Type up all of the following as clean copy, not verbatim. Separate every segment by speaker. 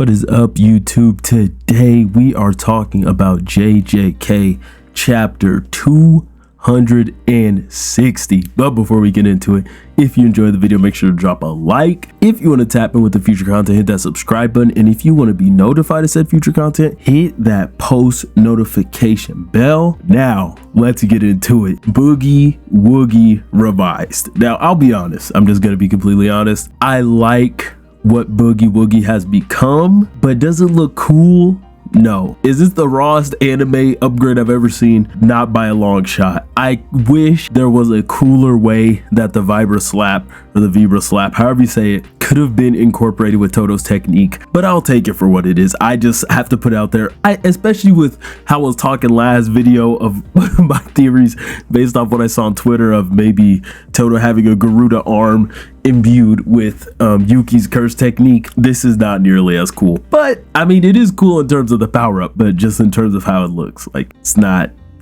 Speaker 1: What is up, YouTube? Today we are talking about JJK chapter 260. But before we get into it, if you enjoyed the video, make sure to drop a like. If you want to tap in with the future content, hit that subscribe button. And if you want to be notified of said future content, hit that post notification bell. Now, let's get into it. Boogie Woogie revised. Now, I'll be honest. I'm just going to be completely honest. I like what Boogie Woogie has become, but does it look cool? No. Is this the rawest anime upgrade I've ever seen? Not by a long shot. I wish there was a cooler way that the Vibra Slap, or the Vibra Slap, however you say it, could have been incorporated with Todo's technique, but I'll take it for what it is. I just have to put out there, especially with how I was talking last video of my theories based off what I saw on Twitter of maybe Todo having a Garuda arm imbued with Yuki's curse technique. This is not nearly as cool, but I mean, it is cool in terms of the power up, but just in terms of how it looks, like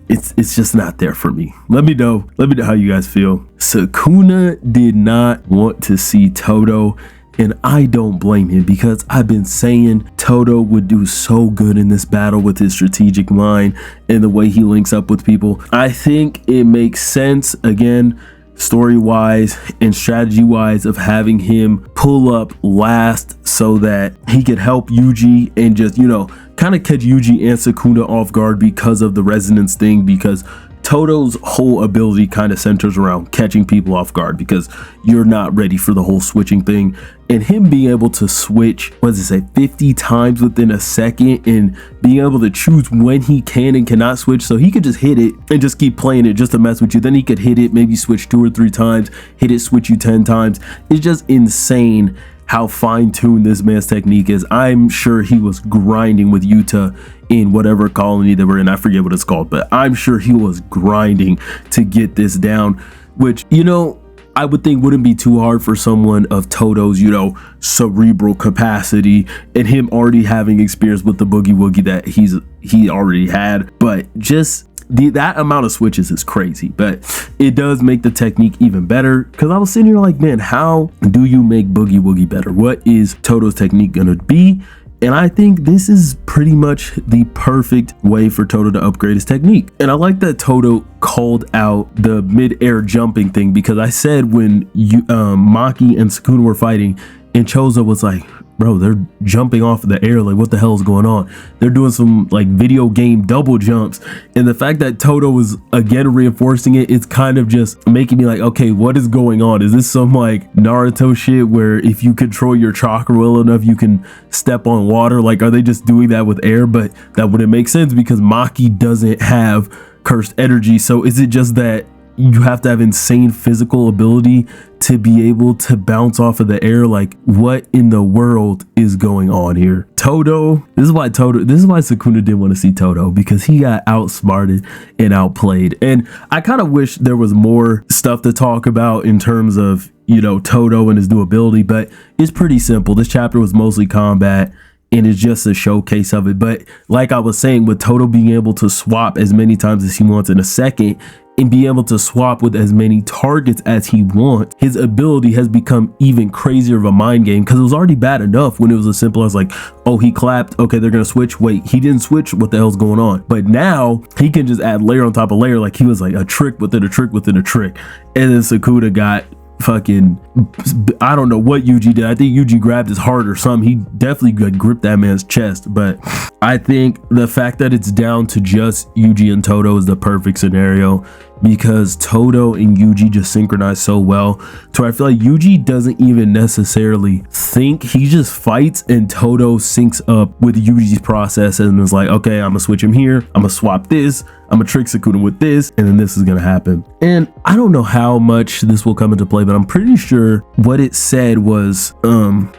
Speaker 1: it's just not there for me. Let me know how you guys feel. Sukuna did not want to see Todo, and I don't blame him, because I've been saying Todo would do so good in this battle with his strategic mind and the way he links up with people. I think it makes sense, again, story-wise and strategy-wise, of having him pull up last so that he could help Yuji and just, you know, kind of catch Yuji and Sukuna off guard because of the resonance thing, because Todo's whole ability kind of centers around catching people off guard because you're not ready for the whole switching thing. And him being able to switch, what does it say, 50 times within a second, and being able to choose when he can and cannot switch, so he could just hit it and just keep playing it just to mess with you. Then he could hit it, maybe switch 2 or 3 times, hit it, switch you 10 times. It's just insane how fine-tuned this man's technique is. I'm sure he was grinding with Yuta in whatever colony they were in. I forget what it's called, but I'm sure he was grinding to get this down, which, you know, I would think wouldn't be too hard for someone of Todo's, you know, cerebral capacity and him already having experience with the Boogie Woogie that he already had. But just that amount of switches is crazy, but it does make the technique even better, because I was sitting here like, man, how do you make Boogie Woogie better? What is Todo's technique gonna be? And I think this is pretty much the perfect way for Todo to upgrade his technique. And I like that Todo called out the mid-air jumping thing, because I said when Maki and Sukuna were fighting and Chozo was like, bro, they're jumping off of the air, like what the hell is going on? They're doing some like video game double jumps, and the fact that Todo is again reinforcing it, it's kind of just making me like, okay, what is going on? Is this some like Naruto shit where if you control your chakra well enough you can step on water? Like, are they just doing that with air? But that wouldn't make sense because Maki doesn't have cursed energy. So is it just that you have to have insane physical ability to be able to bounce off of the air? Like, what in the world is going on here? Todo, this is why Sukuna didn't want to see Todo, because he got outsmarted and outplayed. And I kind of wish there was more stuff to talk about in terms of, you know, Todo and his new ability, but it's pretty simple. This chapter was mostly combat, and it's just a showcase of it. But like I was saying, with Todo being able to swap as many times as he wants in a second and be able to swap with as many targets as he wants, his ability has become even crazier of a mind game, because it was already bad enough when it was as simple as like, oh, he clapped, okay, they're gonna switch, wait, he didn't switch, what the hell's going on? But now he can just add layer on top of layer, like he was like a trick within a trick within a trick. And then Sukuna got fucking, I don't know what Yuji did. I think Yuji grabbed his heart or something. He definitely gripped that man's chest. But I think the fact that it's down to just Yuji and Todo is the perfect scenario, because Todo and Yuji just synchronize so well to where I feel like Yuji doesn't even necessarily think, he just fights, and Todo syncs up with Yuji's process and is like, okay, I'm gonna switch him here, I'm gonna swap this, I'm gonna trick Sukuna with this, and then this is gonna happen. And I don't know how much this will come into play, but I'm pretty sure what it said was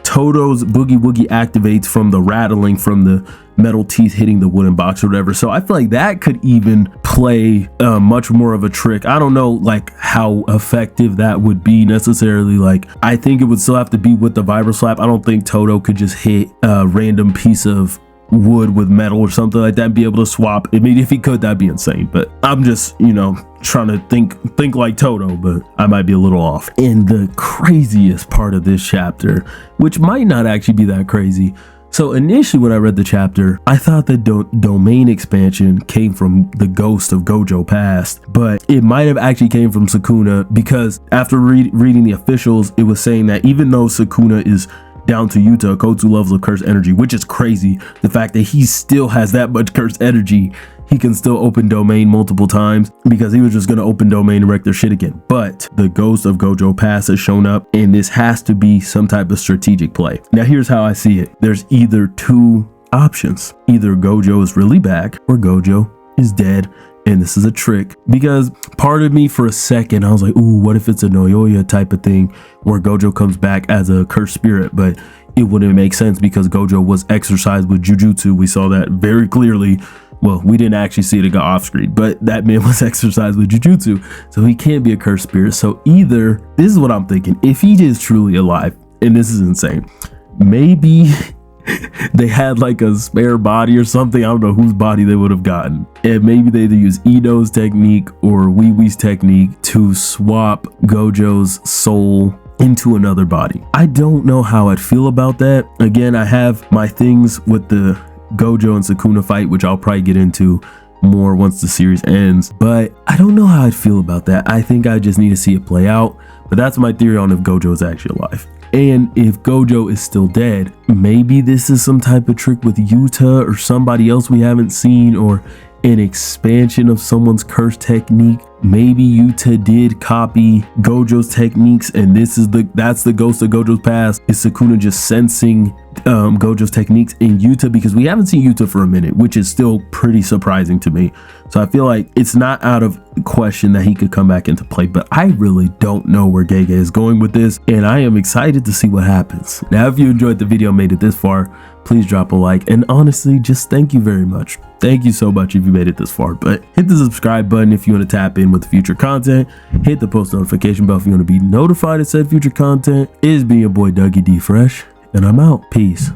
Speaker 1: Todo's Boogie Woogie activates from the rattling from the metal teeth hitting the wooden box or whatever. So I feel like that could even play much more of a trick. I don't know like how effective that would be necessarily. Like, I think it would still have to be with the Vibra Slap. I don't think Todo could just hit a random piece of wood with metal or something like that and be able to swap. I mean, if he could, that'd be insane, but I'm just, you know, trying to think like Todo, but I might be a little off. And the craziest part of this chapter, which might not actually be that crazy, So initially when I read the chapter, I thought the domain expansion came from the ghost of Gojo past, but it might have actually came from Sukuna, because after reading the officials, it was saying that even though Sukuna is down to Yuta, Kotsu levels of cursed energy, which is crazy. The fact that he still has that much cursed energy, he can still open domain multiple times, because he was just going to open domain and wreck their shit again. But the ghost of Gojo past has shown up, and this has to be some type of strategic play. Now here's how I see it. There's either two options. Either Gojo is really back, or Gojo is dead and this is a trick. Because part of me for a second, I was like, ooh, what if it's a Noyoya type of thing where Gojo comes back as a cursed spirit? But it wouldn't make sense, because Gojo was exorcised with Jujutsu. We saw that very clearly. Well, we didn't actually see it, it got off screen, but that man was exorcised with Jujutsu, so he can't be a cursed spirit. So either, this is what I'm thinking, if he is truly alive, and this is insane, maybe they had like a spare body or something. I don't know whose body they would have gotten, and maybe they either use Ito's technique or Wee Wee's technique to swap Gojo's soul into another body. I don't know how I'd feel about that. Again, I have my things with the Gojo and Sukuna fight, which I'll probably get into more once the series ends, but I don't know how I'd feel about that. I think I just need to see it play out, but that's my theory on if Gojo is actually alive. And if Gojo is still dead, maybe this is some type of trick with Yuta or somebody else we haven't seen, or an expansion of someone's curse technique. Maybe Yuta did copy Gojo's techniques, and that's the ghost of Gojo's past. Is Sukuna just sensing Gojo's techniques in Yuta? Because we haven't seen Yuta for a minute, which is still pretty surprising to me. So I feel like it's not out of question that he could come back into play, but I really don't know where JJK is going with this, and I am excited to see what happens. Now, if you enjoyed the video, made it this far, please drop a like, and honestly, just thank you very much. Thank you so much if you made it this far. But hit the subscribe button if you want to tap in with future content. Hit the post notification bell if you want to be notified of said future content. It has been your boy Dougie D Fresh, and I'm out. Peace.